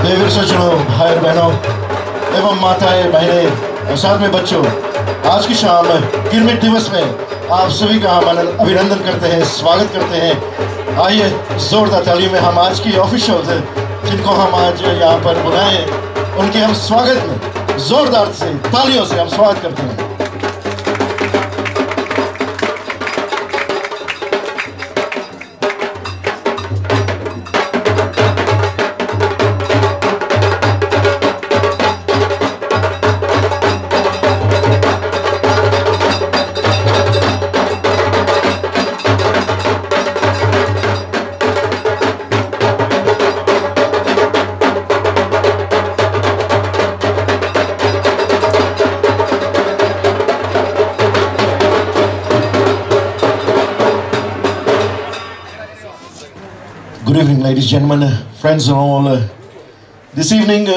देवीर सज्जनों, भाई बहनों एवं माताएं बहनें और साथ में बच्चों, आज की शाम गिरमिट दिवस में आप सभी का हम अभिनंदन करते हैं, स्वागत करते हैं। आइए जोरदार तालियों में हम आज की ऑफिशियल्स जिनको हम आज यहाँ पर बुलाएं, उनके हम स्वागत में जोरदार से तालियों से हम स्वागत करते हैं। Good evening, ladies and gentlemen, friends and all. This evening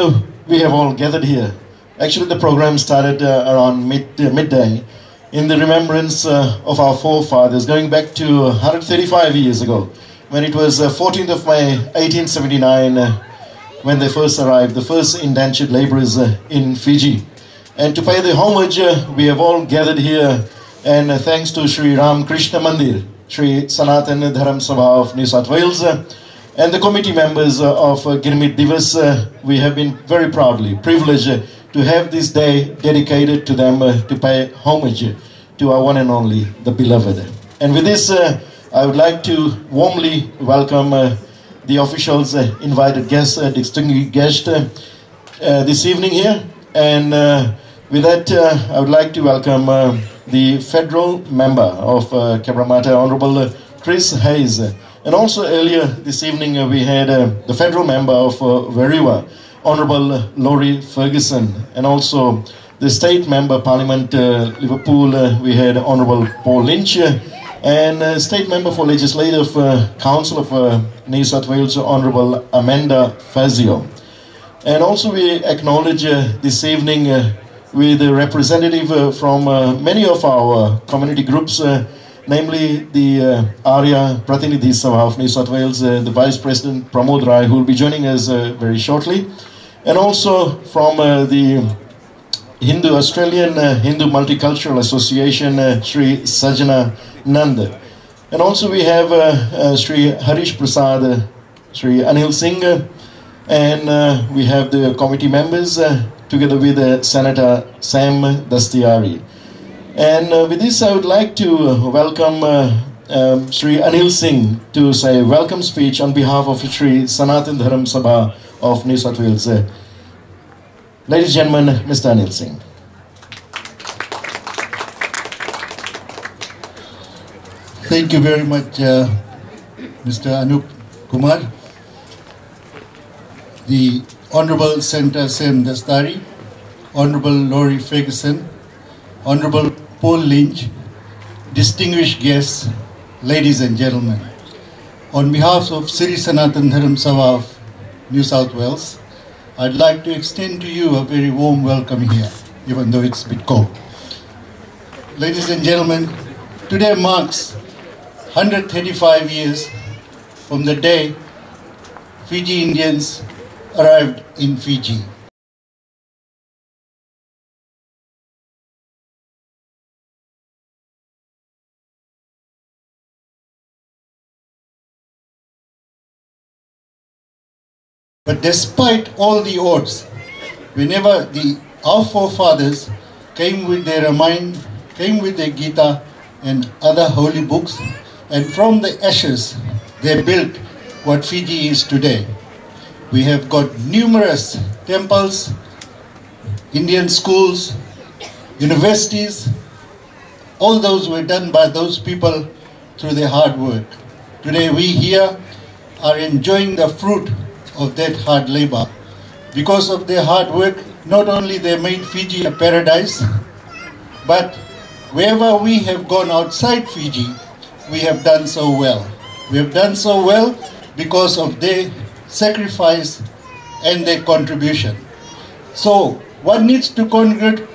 we have all gathered here. Actually, the program started around midday in the remembrance of our forefathers, going back to 135 years ago, when it was 14th of May 1879 when they first arrived, the first indentured laborers in Fiji. And to pay the homage, we have all gathered here, and thanks to Sri Ram Krishna Mandir, Sri Sanatan Dharam Sabha of New South Wales, and the committee members of Girmit Divas, we have been very proudly privileged to have this day dedicated to them to pay homage to our one and only, the beloved. And with this, I would like to warmly welcome the officials, invited guests, distinguished guests this evening here. And with that, I would like to welcome the federal member of Cabramatta, Honorable Chris Hayes. And also earlier this evening we had the federal member of Veriwa, Honorable Laurie Ferguson. And also the state member Parliament Liverpool, we had Honorable Paul Lynch. And state member for Legislative Council of New South Wales, Honorable Amanda Fazio. And also we acknowledge this evening with a representative from many of our community groups, namely the Arya Pratinidhi Sabha of New South Wales, the Vice President Pramod Rai, who will be joining us very shortly, and also from the Hindu-Australian Hindu Multicultural Association, Sri Sajana Nand. And also we have Sri Harish Prasad, Sri Anil Singh, and we have the committee members together with Senator Sam Dastiari. And with this, I would like to welcome Sri Anil Singh to say a welcome speech on behalf of Sri Sanatan Dharam Sabha of New South Wales. Ladies and gentlemen, Mr. Anil Singh. Thank you very much, Mr. Anup Kumar. The Honorable Senator Sam Dastari, Honorable Laurie Ferguson, Honorable Paul Lynch, distinguished guests, ladies and gentlemen. On behalf of Sri Sanatan Dharam Sabha of New South Wales, I'd like to extend to you a very warm welcome here, even though it's a bit cold. Ladies and gentlemen, today marks 135 years from the day Fiji Indians arrived in Fiji. But despite all the odds, whenever our forefathers came with their Ramayana, came with their Gita and other holy books, and from the ashes they built what Fiji is today. We have got numerous temples, Indian schools, universities. All those were done by those people through their hard work. Today we here are enjoying the fruit of that hard labor. Because of their hard work, not only they made Fiji a paradise, but wherever we have gone outside Fiji, we have done so well. We have done so well because of their sacrifice and their contribution. So one needs to congratulate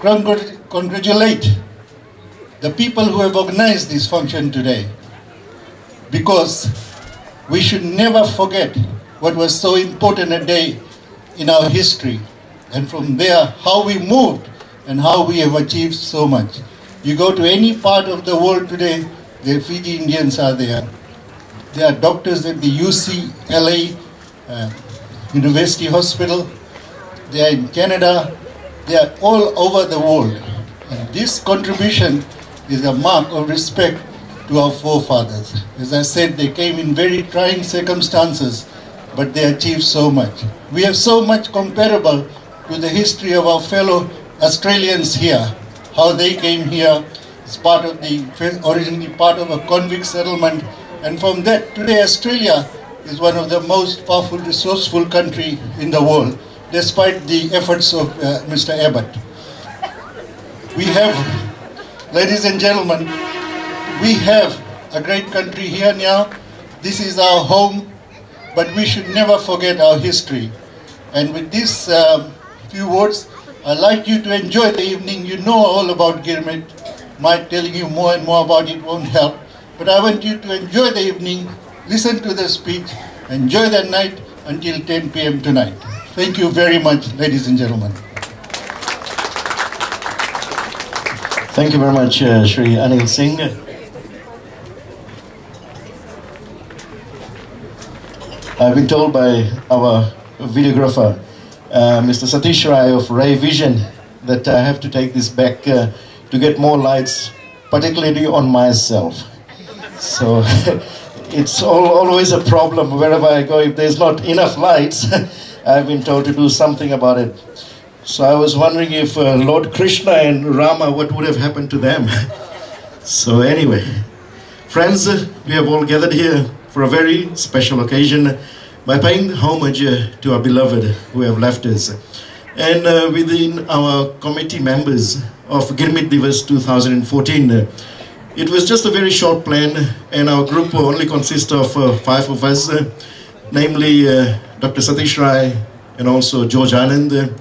the people who have organized this function today, because we should never forget what was so important a day in our history, and from there how we moved and how we have achieved so much. You go to any part of the world today, the Fiji Indians are there. There are doctors at the UCLA University Hospital. They are in Canada. They are all over the world. And this contribution is a mark of respect to our forefathers. As I said, they came in very trying circumstances, but they achieved so much. We have so much comparable to the history of our fellow Australians here, how they came here as part of originally part of a convict settlement, and from that today Australia is one of the most powerful, resourceful country in the world, despite the efforts of Mr. Abbott. We have, ladies and gentlemen, we have a great country here now. This is our home, but we should never forget our history. And with these few words, I'd like you to enjoy the evening. You know all about Girmit. My telling you more and more about it won't help. But I want you to enjoy the evening, listen to the speech, enjoy the night until 10 p.m. tonight. Thank you very much, ladies and gentlemen. Thank you very much, Shri Anil Singh. I've been told by our videographer, Mr. Satish Rai of Ray Vision, that I have to take this back to get more lights, particularly on myself. So it's always a problem wherever I go. If there's not enough lights, I've been told to do something about it. So I was wondering if Lord Krishna and Rama, what would have happened to them? So anyway, friends, we have all gathered here for a very special occasion by paying homage to our beloved who have left us. And within our committee members of Girmit Divas 2014, it was just a very short plan, and our group only consists of 5 of us, namely Dr. Satish Rai, and also George Anand,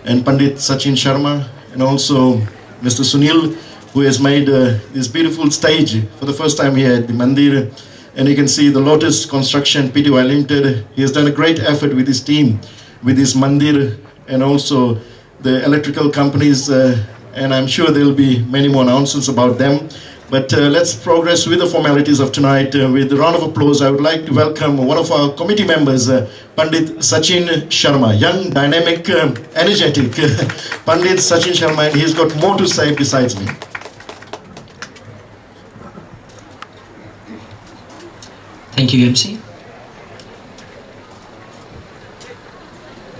and Pandit Sachin Sharma, and also Mr. Sunil, who has made this beautiful stage for the first time here at the Mandir. And you can see the Lotus Construction Pty Limited. He has done a great effort with his team, with his Mandir, and also the electrical companies, and I'm sure there will be many more announcements about them. But let's progress with the formalities of tonight. With a round of applause, I would like to welcome one of our committee members, Pandit Sachin Sharma, young, dynamic, energetic Pandit Sachin Sharma, and he's got more to say besides me. Thank you, MC.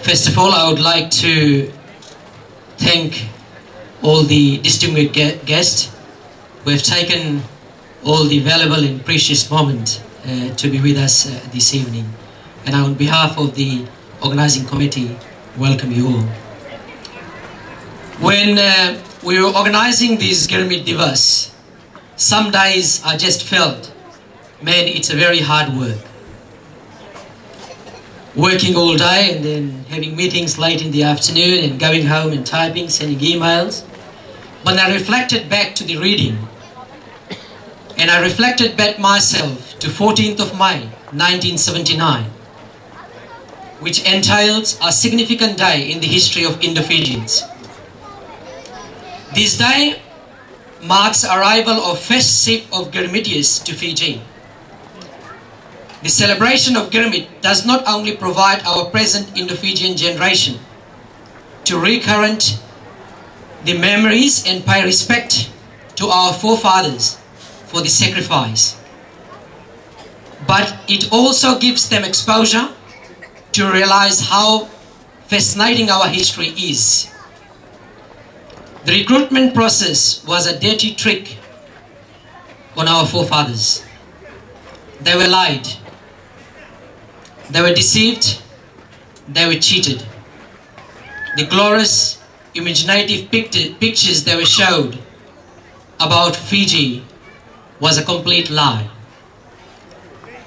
First of all, I would like to thank all the distinguished guests who have taken all the valuable and precious moment to be with us this evening. And on behalf of the organizing committee, welcome you all. When we were organizing these Girmit Divas, some days I just felt, man, it's a very hard work. Working all day and then having meetings late in the afternoon and going home and typing, sending emails. But I reflected back to the reading, and I reflected back myself to 14th of May 1979, which entails a significant day in the history of Indo-Fijians. This day marks arrival of first ship of Girmitians to Fiji. The celebration of Girmit does not only provide our present Indo-Fijian generation to recurrent the memories and pay respect to our forefathers for the sacrifice, but it also gives them exposure to realize how fascinating our history is. The recruitment process was a dirty trick on our forefathers. They were lied. They were deceived. They were cheated. The glorious, imaginative pictures they were showed about Fiji was a complete lie.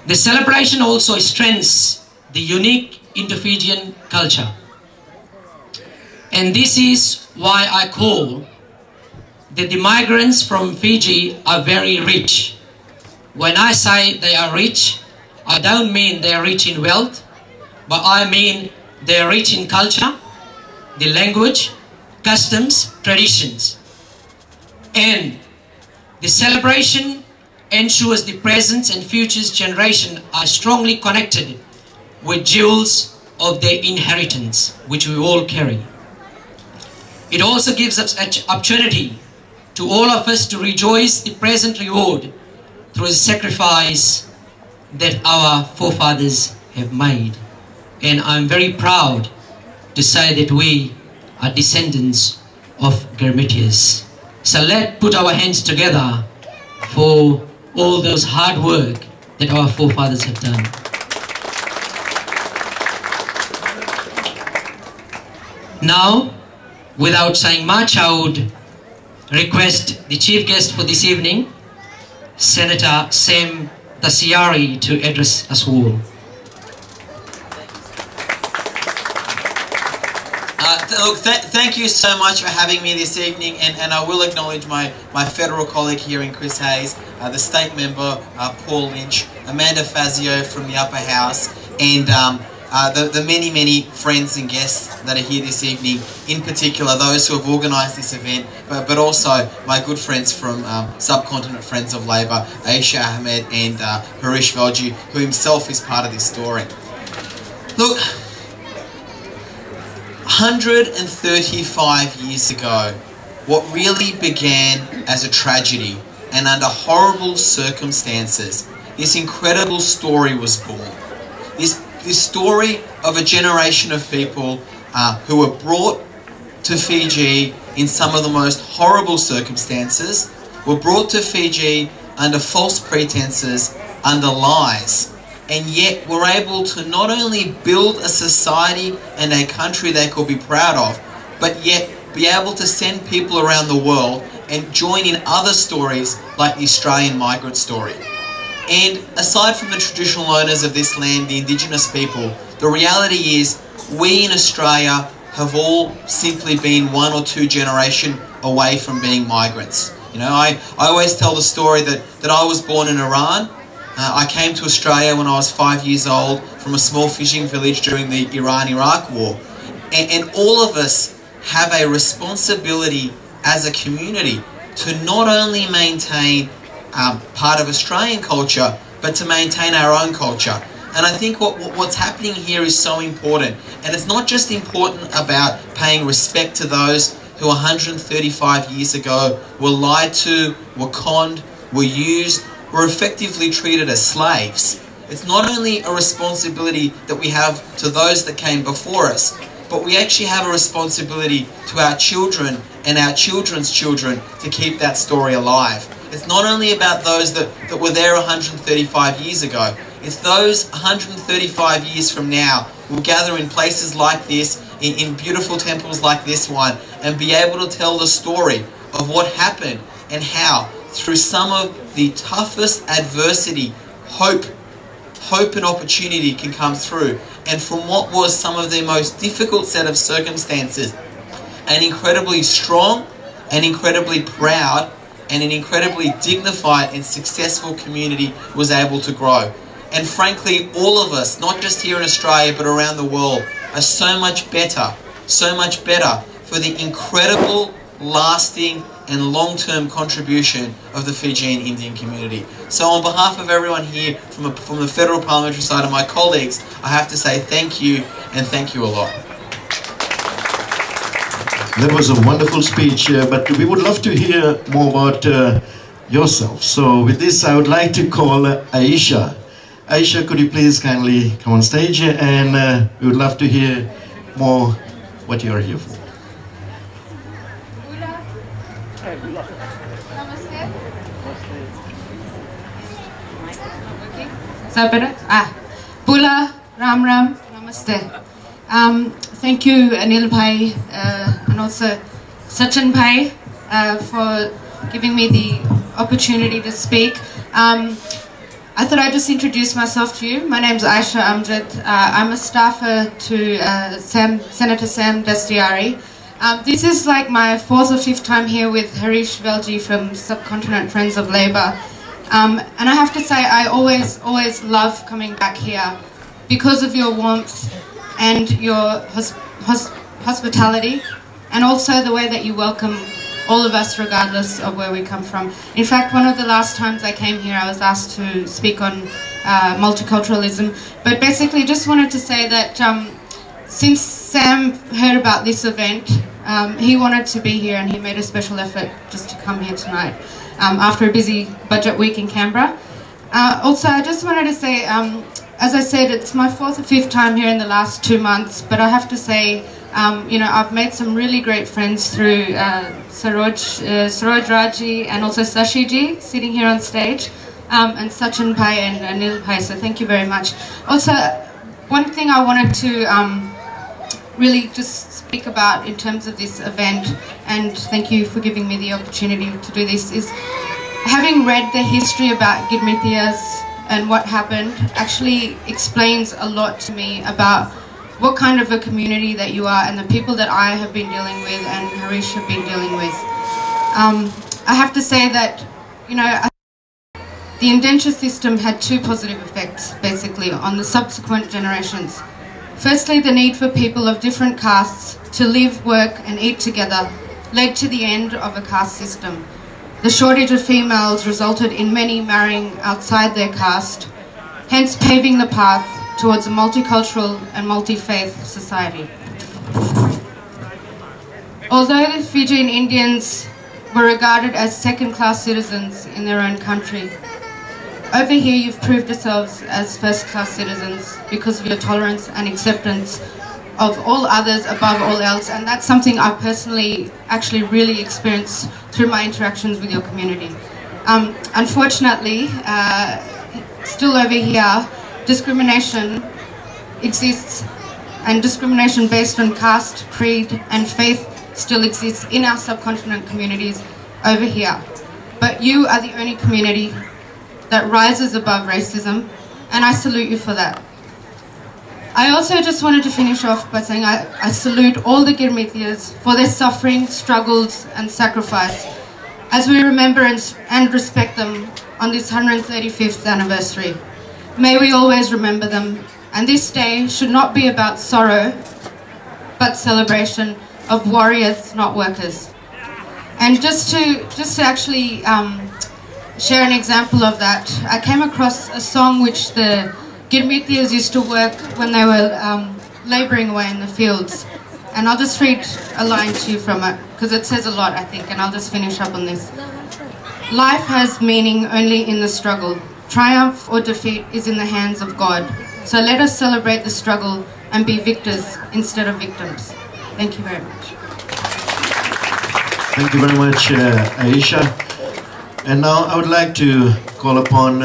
The celebration also strengthens the unique Indo-Fijian culture. And this is why I call that the migrants from Fiji are very rich. When I say they are rich, I don't mean they are rich in wealth, but I mean They are rich in culture, the language, customs, traditions. And the celebration ensures the present and future generation are strongly connected with jewels of their inheritance, which we all carry. It also gives us an opportunity to all of us to rejoice the present reward through the sacrifice that our forefathers have made. And I'm very proud to say that we are descendants of Girmitians. So let's put our hands together for all those hard work that our forefathers have done. Now, without saying much, I would request the chief guest for this evening, Senator Sam Tasiari, to address us all. Look, thank you so much for having me this evening, and I will acknowledge my federal colleague here in Chris Hayes, the state member Paul Lynch, Amanda Fazio from the Upper House, and the many friends and guests that are here this evening, in particular those who have organised this event, but also my good friends from Subcontinent Friends of Labour, Aisha Ahmed and Harish Velji, who himself is part of this story. Look, 135 years ago, what really began as a tragedy and under horrible circumstances, this incredible story was born. This story of a generation of people who were brought to Fiji in some of the most horrible circumstances, were brought to Fiji under false pretenses, under lies, and yet were able to not only build a society and a country they could be proud of, but yet be able to send people around the world and join in other stories like the Australian migrant story. And aside from the traditional owners of this land, the Indigenous people, the reality is we in Australia have all simply been one or two generations away from being migrants. You know, I always tell the story that I was born in Iran. I came to Australia when I was 5 years old from a small fishing village during the Iran-Iraq war. And all of us have a responsibility as a community to not only maintain part of Australian culture, but to maintain our own culture. And I think what's happening here is so important. And it's not just important about paying respect to those who 135 years ago were lied to, were conned, were used, were effectively treated as slaves. It's not only a responsibility that we have to those that came before us, but we actually have a responsibility to our children and our children's children to keep that story alive. It's not only about those that were there 135 years ago. It's those 135 years from now who will gather in places like this, in beautiful temples like this one, and be able to tell the story of what happened and how, through some of the toughest adversity, hope and opportunity can come through. And from what was some of the most difficult set of circumstances, an incredibly strong, an incredibly proud, and an incredibly dignified and successful community was able to grow. And frankly, all of us, not just here in Australia, but around the world, are so much better for the incredible, lasting, and long-term contribution of the Fijian Indian community. So on behalf of everyone here, from the federal parliamentary side of my colleagues, I have to say thank you, and thank you a lot. That was a wonderful speech, but we would love to hear more about yourself. So with this, I would like to call Aisha. Aisha, could you please kindly come on stage, and we would love to hear more what you're here for. Bula, Ram Ram, Namaste. Thank you, Anil Bhai, and also Sachin Bhai, for giving me the opportunity to speak. I thought I'd just introduce myself to you. My name's Aisha Amjad. I'm a staffer to Senator Sam Dastiari. This is like my 4th or 5th time here with Harish Velji from Subcontinent Friends of Labour. And I have to say, I always love coming back here because of your warmth, and your hospitality, and also the way that you welcome all of us regardless of where we come from. In fact, one of the last times I came here I was asked to speak on multiculturalism, but basically just wanted to say that since Sam heard about this event, he wanted to be here and he made a special effort just to come here tonight after a busy budget week in Canberra. Also, I just wanted to say, as I said, it's my 4th or 5th time here in the last 2 months, but I have to say, you know, I've made some really great friends through Saroj Raji and also Sashiji sitting here on stage, and Sachin Pai and Anil Pai, so thank you very much. Also, one thing I wanted to really just speak about in terms of this event, and thank you for giving me the opportunity to do this, is having read the history about Girmit Divas and what happened actually explains a lot to me about what kind of a community that you are and the people that I have been dealing with and Harish have been dealing with. I have to say that, you know, the indenture system had 2 positive effects, basically, on the subsequent generations. Firstly, the need for people of different castes to live, work and eat together led to the end of a caste system. The shortage of females resulted in many marrying outside their caste, hence paving the path towards a multicultural and multi-faith society. Although the Fijian Indians were regarded as second-class citizens in their own country, over here you've proved yourselves as first-class citizens because of your tolerance and acceptance of all others above all else, and that's something I've personally actually really experienced through my interactions with your community. Unfortunately, still over here, discrimination exists, and discrimination based on caste, creed and faith still exists in our subcontinent communities over here. But you are the only community that rises above racism, and I salute you for that. I also just wanted to finish off by saying I salute all the Girmit Divas for their suffering, struggles and sacrifice as we remember and respect them on this 135th anniversary. May we always remember them, and this day should not be about sorrow but celebration of warriors, not workers. And just to actually share an example of that, I came across a song which the Girmit Divas used to work when they were labouring away in the fields. And I'll just read a line to you from it, because it says a lot, I think, and I'll just finish up on this. Life has meaning only in the struggle. Triumph or defeat is in the hands of God. So let us celebrate the struggle and be victors instead of victims. Thank you very much. Thank you very much, Aisha. And now I would like to call upon,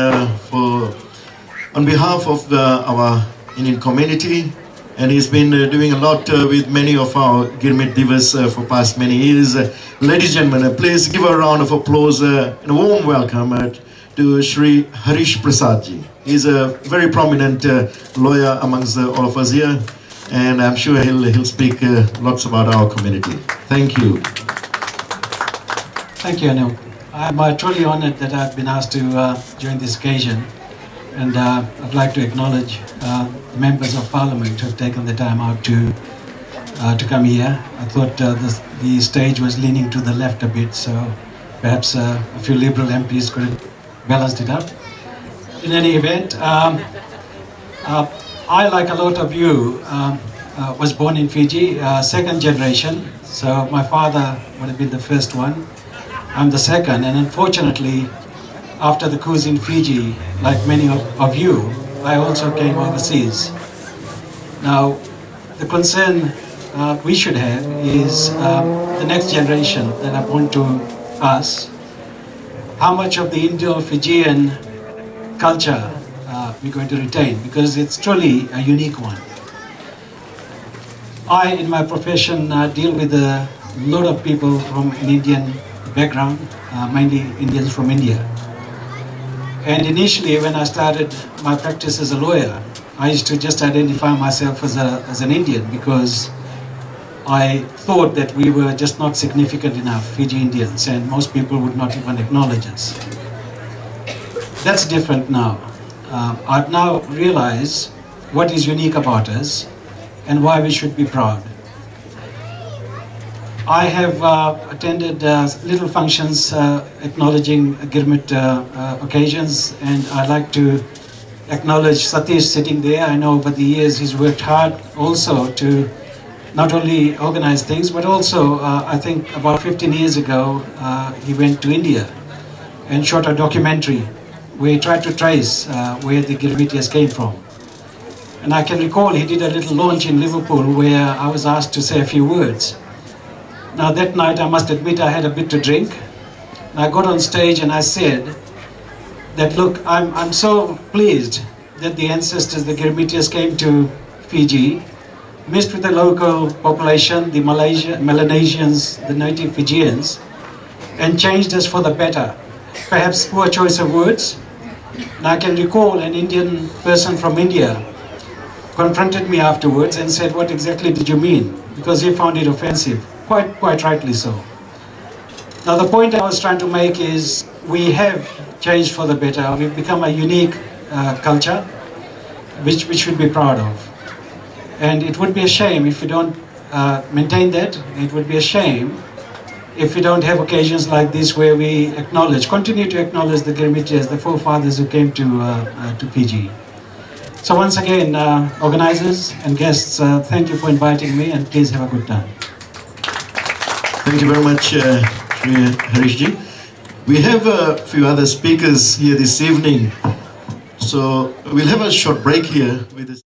on behalf of our Indian community, and he's been doing a lot with many of our Girmit Divas for past many years. Ladies and gentlemen, please give a round of applause and a warm welcome to Shri Harish Prasadji. He's a very prominent lawyer amongst all of us here, and I'm sure he'll speak lots about our community. Thank you. Thank you, Anil. I'm truly honored that I've been asked to join this occasion, and I'd like to acknowledge the members of Parliament who have taken the time out to come here. I thought the stage was leaning to the left a bit, so perhaps a few Liberal MPs could have balanced it out. In any event, I, like a lot of you, was born in Fiji, second generation, so my father would have been the first one. I'm the second, and unfortunately, after the coups in Fiji, like many of you, I also came overseas. Now, the concern we should have is the next generation that are born to us. How much of the Indo-Fijian culture we're going to retain, because it's truly a unique one. I, in my profession, deal with a lot of people from an Indian background, mainly Indians from India. And initially, when I started my practice as a lawyer, I used to just identify myself as an Indian because I thought that we were just not significant enough, Fiji Indians, and most people would not even acknowledge us. That's different now. I've now realized what is unique about us, and why we should be proud. I have attended little functions acknowledging Girmit occasions, and I'd like to acknowledge Satish sitting there. I know over the years he's worked hard also to not only organize things, but also I think about 15 years ago he went to India and shot a documentary where he tried to trace where the Girmitias came from. And I can recall he did a little launch in Liverpool where I was asked to say a few words. Now that night, I must admit, I had a bit to drink. And I got on stage and I said that, look, I'm so pleased that the ancestors, the Girmitias, came to Fiji, mixed with the local population, the Melanesians, the native Fijians, and changed us for the better. Perhaps poor choice of words. And I can recall an Indian person from India confronted me afterwards and said, what exactly did you mean? Because he found it offensive. Quite rightly so. Now the point I was trying to make is we have changed for the better. We've become a unique culture which we should be proud of. And it would be a shame if we don't maintain that. It would be a shame if we don't have occasions like this where we continue to acknowledge the Girmitias, the forefathers who came to Fiji. So once again, organizers and guests, thank you for inviting me, and please have a good time. Thank you very much, Harishji. We have a few other speakers here this evening, so we'll have a short break here with this.